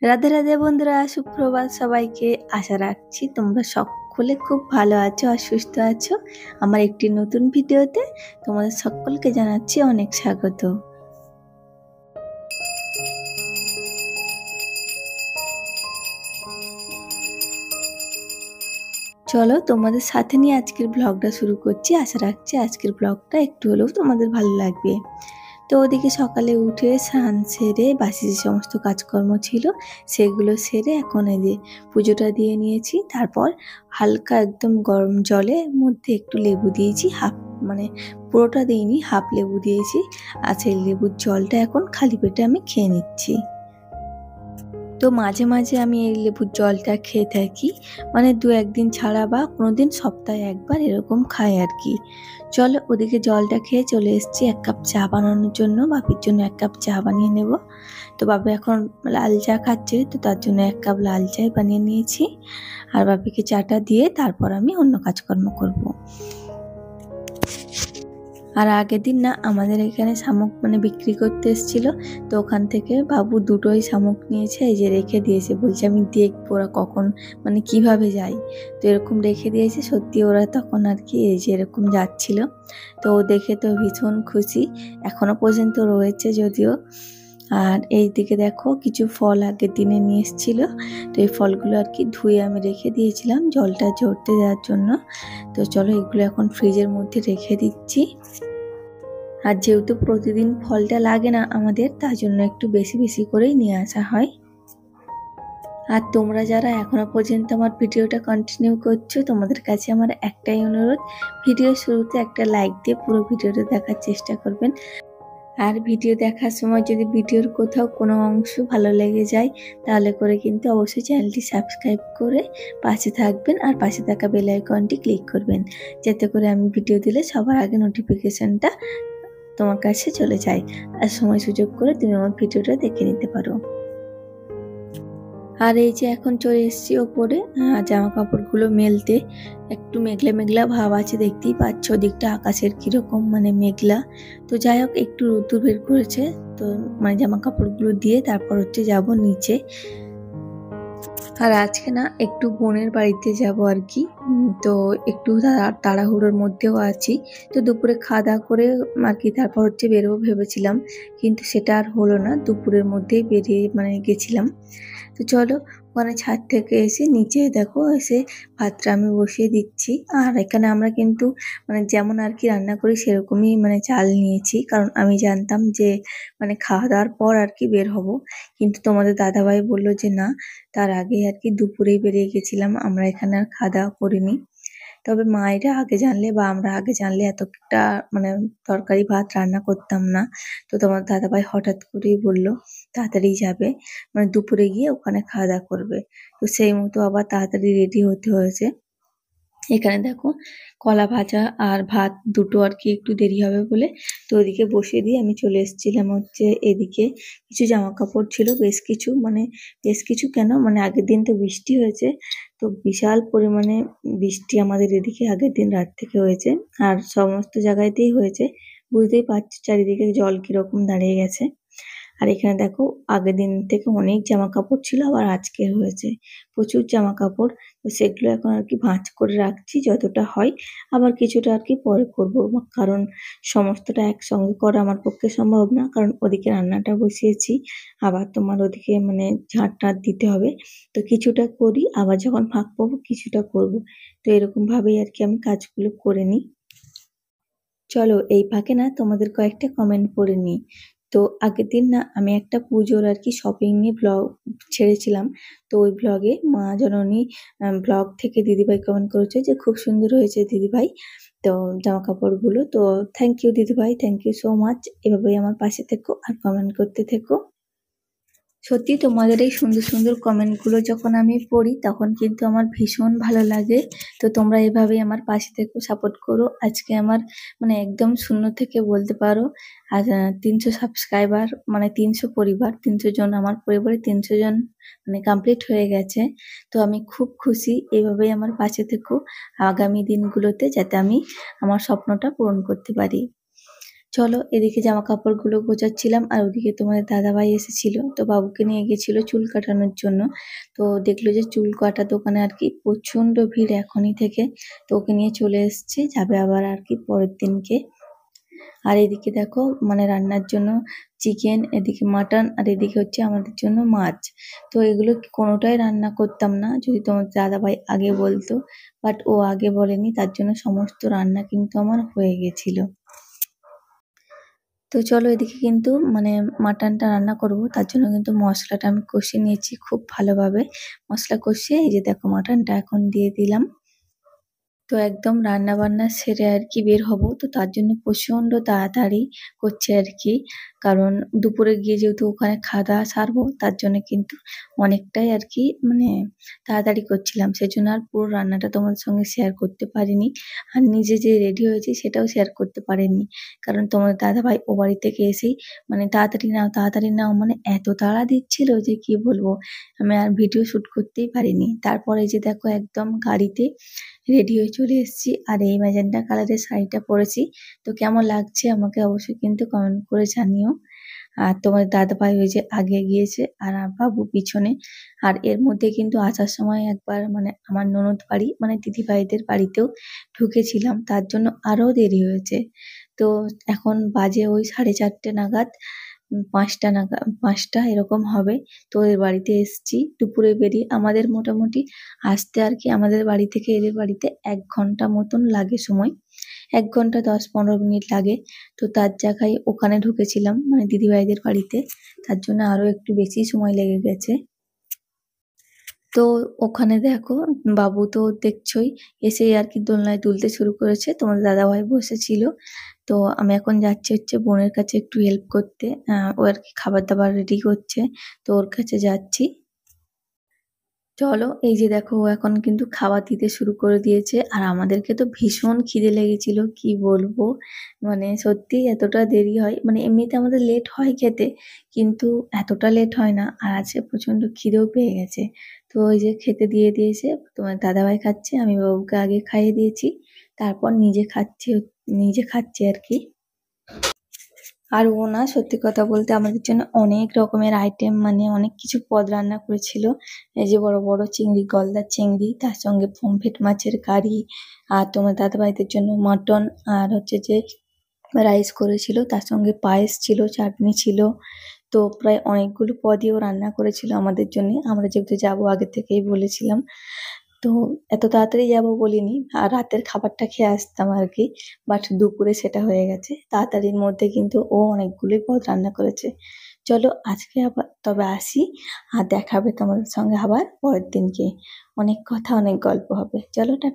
রাধে রাধে বন্ধুরা, সুপ্রভাত সবাইকে। আশা রাখছি তোমরা সকলে খুব ভালো আছো আর সুস্থ আছো। আমার একটি নতুন ভিডিওতে তোমাদের সকলকে জানাচ্ছি অনেক স্বাগত। চলো তোমাদের সাথে নিয়ে আজকের ব্লগটা শুরু করছি। আশা রাখছি আজকের ব্লগটা একটু হলেও তোমাদের ভালো লাগবে। তো ওদিকে সকালে উঠে স্নান সেরে বাসি যে সমস্ত কাজকর্ম ছিল সেগুলো সেরে এখন এই যে পুজোটা দিয়ে নিয়েছি। তারপর হালকা একদম গরম জলের মধ্যে একটু লেবু দিয়েছি, মানে পুরোটা দিইনি, হাফ লেবু দিয়েছি। আর সেই লেবুর জলটা এখন খালি পেটে আমি খেয়ে নিচ্ছি। তো মাঝে মাঝে আমি এই লেবুর জলটা খেয়ে থাকি, মানে 2-1 দিন ছাড়া বা কোনোদিন সপ্তাহে একবার এরকম খাই আর কি। চলো ওদিকে জলটা খেয়ে চলে এসেছি 1 কাপ চা বানানোর জন্য। বাপির জন্য 1 কাপ চা বানিয়ে নেব। তো বাপি এখন লাল চা খাচ্ছে, তো তার জন্য 1 কাপ লাল চাই বানিয়ে নিয়েছি। আর বাপিকে চাটা দিয়ে তারপর আমি অন্য কাজকর্ম করব। আর আগের দিন না আমাদের এখানে শামুক মানে বিক্রি করতে এসেছিল, তো ওখান থেকে বাবু দুটোই শামুক নিয়েছে, এই যে রেখে দিয়েছে। বলছে আমি দেখবো ওরা কখন মানে কিভাবে যায়। তো এরকম রেখে দিয়েছে। সত্যি ওরা তখন আর কি এই যে এরকম যাচ্ছিল, তো ও দেখে তো ভীষণ খুশি। এখনো পর্যন্ত রয়েছে যদিও। আর এই দিকে দেখো কিছু ফল আগের দিনে নিয়ে এসেছিল, তো এই ফলগুলো আর কি ধুয়ে আমি রেখে দিয়েছিলাম জলটা ঝরতে দেওয়ার জন্য। তো চলো এগুলো এখন ফ্রিজের মধ্যে রেখে দিচ্ছি। আর যেহেতু প্রতিদিন ফলটা লাগে না আমাদের, তার জন্য একটু বেশি বেশি করেই নিয়ে আসা হয়। আর তোমরা যারা এখনো পর্যন্ত আমার ভিডিওটা কন্টিনিউ করছো, তোমাদের কাছে আমার একটাই অনুরোধ, ভিডিও শুরুতে একটা লাইক দিয়ে পুরো ভিডিওটা দেখার চেষ্টা করবেন। আর ভিডিও দেখার সময় যদি ভিডিওর কোথাও কোনো অংশ ভালো লেগে যায়, তাহলে করে কিন্তু অবশ্যই চ্যানেলটি সাবস্ক্রাইব করে পাশে থাকবেন। আর পাশে থাকা বেল আইকনটি ক্লিক করবেন, যাতে করে আমি ভিডিও দিলে সবার আগে নোটিফিকেশনটা তোমার কাছে চলে যায়। আর সময় সুযোগ করে তুমি আমার ভিডিওটা দেখে নিতে পারো। আর এই যে এখন চলে এসেছি ওপরে জামা কাপড়গুলো মেলতে। একটু মেঘলা মেঘলা ভাব আছে, দেখতেই পাচ্ছ ওদিকটা আকাশের কিরকম মানে মেঘলা। তো যাই হোক একটু রোদ্দুর বের করেছে, তো মানে জামা কাপড়গুলো দিয়ে তারপর হচ্ছে যাব নিচে। আর আজকে না একটু বোনের বাড়িতে যাব আর কি। তো একটু তাড়াহুড়োর মধ্যেও আছি। তো দুপুরে খাওয়া দাওয়া করে আর কি তারপর হচ্ছে বেরোবো ভেবেছিলাম, কিন্তু সেটা আর হলো না। দুপুরের মধ্যেই বেরিয়ে মানে গেছিলাম। তো চলো ওখানে ছাদ থেকে এসে নিচে দেখো এসে ভাতটা আমি বসিয়ে দিচ্ছি। আর এখানে আমরা কিন্তু মানে যেমন আর কি রান্না করি সেরকমই মানে চাল নিয়েছি, কারণ আমি জানতাম যে মানে খাওয়া দাওয়ার পর আর কি বের হব। কিন্তু তোমাদের দাদাভাই বলল যে না, তার আগে আর কি দুপুরেই বেরিয়ে গেছিলাম, আমরা এখানে আর খাওয়া দাওয়া করিনি। তবে মায়েরা আগে জানলে বা আমরা আগে জানলে এতটা মানে তরকারি ভাত রান্না করতাম না। তো তোমার দাদাভাই হঠাৎ করেই বলল তাড়াতাড়ি যাবে, মানে দুপুরে গিয়ে ওখানে খাওয়া দাওয়া করবে। তো সেই মতো আবার তাড়াতাড়ি রেডি হতে হয়েছে। এখানে দেখো কলা ভাজা আর ভাত দুটো আর কি একটু দেরি হবে বলে তো ওদিকে বসিয়ে দিয়ে আমি চলে এসেছিলাম হচ্ছে এদিকে। কিছু জামা কাপড় ছিল, বেশ কিছু কেন মানে আগের দিন তো বৃষ্টি হয়েছে, তো বিশাল পরিমাণে বৃষ্টি আমাদের এদিকে আগের দিন রাত থেকে হয়েছে। আর সমস্ত জায়গাতেই হয়েছে, বুঝতেই পারছো চারিদিকে জল কিরকম দাঁড়িয়ে গেছে। আর এখানে দেখো আগের দিন থেকে অনেক জামা কাপড় ছিল, আবার আজকে হয়েছে প্রচুর জামা কাপড়। তো সেগুলো এখন আর কি ভাঁজ করে রাখছি যতটা হয়, আবার কিছুটা আর কি পরে করবো, কারণ সমস্তটা একসঙ্গে করা আমার পক্ষে সম্ভব না, কারণ ওদিকে রান্নাটা বসিয়েছি, আবার তোমার ওদিকে মানে ঝাঁট টাট দিতে হবে। তো কিছুটা করি, আবার যখন ফাঁক পাবো কিছুটা করব। তো এরকম ভাবেই আর কি আমি কাজগুলো করে নিই। চলো এই ফাঁকে না তোমাদের কয়েকটা কমেন্ট পড়ে নিই। তো আগের দিন না আমি একটা পুজোর আর কি শপিং নিয়ে ব্লগ ছেড়েছিলাম। তো ওই ব্লগে মা জননী ব্লগ থেকে দিদিভাই কমেন্ট করেছে যে খুব সুন্দর হয়েছে দিদিভাই তো জামা কাপড়গুলো। তো থ্যাংক ইউ দিদিভাই, থ্যাংক ইউ সো মাচ। এভাবেই আমার পাশে থেকো আর কমেন্ট করতে থেকো। সত্যি তোমাদের এই সুন্দর সুন্দর কমেন্টগুলো যখন আমি পড়ি তখন কিন্তু আমার ভীষণ ভালো লাগে। তো তোমরা এভাবেই আমার পাশে থেকো, সাপোর্ট করো। আজকে আমার মানে একদম শূন্য থেকে বলতে পারো আর 300 সাবস্ক্রাইবার, মানে 300 পরিবার, 300 জন আমার পরিবারে 300 জন মানে কমপ্লিট হয়ে গেছে। তো আমি খুব খুশি, এভাবেই আমার পাশে থেকো আগামী দিনগুলোতে, যাতে আমি আমার স্বপ্নটা পূরণ করতে পারি। চলো এদিকে জামা কাপড়গুলো গোছাচ্ছিলাম আর ওদিকে তোমাদের দাদাভাই এসেছিল, তো বাবুকে নিয়ে গেছিল চুল কাটানোর জন্য। তো দেখলো যে চুল কাটা দোকানে আর কি প্রচন্ড ভিড় এখনই থেকে, তো ওকে নিয়ে চলে এসছে, যাবে আবার আর কি পরের দিনকে। আর এদিকে দেখো মানে রান্নার জন্য চিকেন, এদিকে মাটন, আর এদিকে হচ্ছে আমাদের জন্য মাছ। তো এগুলো কোনোটাই রান্না করতাম না যদি তোমার দাদাভাই আগে বলতো, বাট ও আগে বলেনি, তার জন্য সমস্ত রান্না কিন্তু আমার হয়ে গেছিল। তো চলো এদিকে কিন্তু মানে মাটনটা রান্না করব, তার জন্য কিন্তু মশলাটা আমি কষিয়ে নিয়েছি খুব ভালোভাবে। মশলা কষিয়ে এই যে দেখো মাটনটা এখন দিয়ে দিলাম। তো একদম রান্না বান্না সেরে আর কি বের হব, তো তার জন্য প্রচন্ড তাড়াতাড়ি করছে আর কি। কারণ দুপুরে গিয়ে যেহেতু ওখানে খাওয়া দাওয়া সারবো, তার জন্য কিন্তু অনেকটাই আর কি মানে তাড়াতাড়ি করছিলাম, সেজন্য আর পুরো রান্নাটা তোমাদের সঙ্গে শেয়ার করতে পারিনি। আর নিজে যে রেডি হয়েছি সেটাও শেয়ার করতে পারিনি, কারণ তোমার দাদাভাই ও বাড়ি থেকে এসেই মানে তাড়াতাড়ি নাও তাড়াতাড়ি নাও মানে এত তাড়া দিচ্ছিল যে কি বলবো, আমি আর ভিডিও শুট করতেই পারিনি। তারপরে যে দেখো একদম গাড়িতে রেডি হয়ে চলে এসেছি, আর এই ম্যাজেন্টা কালারের শাড়িটা পরেছি। তো কেমন লাগছে আমাকে অবশ্যই কিন্তু কমেন্ট করে জানিও। আর তোমার দাদাভাই ওই যে আগে গিয়েছে আর বাবু পিছনে। আর এর মধ্যে কিন্তু আসার সময় একবার মানে আমার ননদ বাড়ি মানে দিদিভাইদের বাড়িতেও ঢুকেছিলাম, তার জন্য আরো দেরি হয়েছে। তো এখন বাজে ওই 4:30 নাগাদ, 5টা নাগাদ, 5টা এরকম হবে। তো এর বাড়িতে এসছি দুপুরে বেরিয়ে, আমাদের মোটামুটি আসতে আর কি আমাদের বাড়ি থেকে এদের বাড়িতে 1 ঘন্টা মতন লাগে সময়, 1 ঘন্টা 10-15 মিনিট লাগে। তো তার জায়গায় ওখানে ঢুকেছিলাম মানে দিদিভাইদের বাড়িতে, তার জন্য আরো একটু বেশি সময় লেগে গেছে। তো ওখানে দেখো বাবু তো দেখছোই এসেই আর কি দোলনায় দুলতে শুরু করেছে, তোমার দাদাভাই বসেছিল। তো আমি এখন যাচ্ছি হচ্ছে বোনের কাছে একটু হেল্প করতে, ও আর কি খাবার দাবার রেডি করছে, তো ওর কাছে যাচ্ছি। চলো এই যে দেখো ও এখন কিন্তু খাবার দিতে শুরু করে দিয়েছে, আর আমাদেরকে তো ভীষণ খিদে লেগেছিল কি বলবো। মানে সত্যি এতটা দেরি হয় মানে এমনিতে আমাদের লেট হয় খেতে, কিন্তু এতটা লেট হয় না, আর আজকে প্রচন্ড খিদেও পেয়ে গেছে। তো ওই যে খেতে দিয়ে দিয়েছে, তোমার দাদাভাই খাচ্ছে, আমি বাবুকে আগে খাইয়ে দিয়েছি, তারপর নিজে খাচ্ছি আর কি। আর ও না সত্যি কথা বলতে আমাদের জন্য অনেক রকমের আইটেম মানে অনেক কিছু পদ রান্না করেছিল। এই যে বড় বড় চিংড়ি, গলদা চিংড়ি, তার সঙ্গে পমফ্রেট মাছের কারি, আর তোমার দাদাভাইদের জন্য মটন, আর হচ্ছে যে রাইস করেছিল, তার সঙ্গে পায়েস ছিল, চাটনি ছিল। তো প্রায় অনেকগুলো পদইও রান্না করেছিল আমাদের জন্য, আমরা যেহেতু যাবো আগে থেকেই বলেছিলাম। তো এত তাড়াতাড়ি যাবো বলিনি, আর রাতের খাবারটা খেয়ে আসতাম আর কি, বাট দুপুরে সেটা হয়ে গেছে তাড়াতাড়ির মধ্যে, কিন্তু ও অনেকগুলোই পদ রান্না করেছে। চলো আজকে আবার তবে আসি, আর দেখা হবে তোমাদের সঙ্গে আবার পরের দিনকে, অনেক কথা অনেক গল্প হবে। চলো টাটা।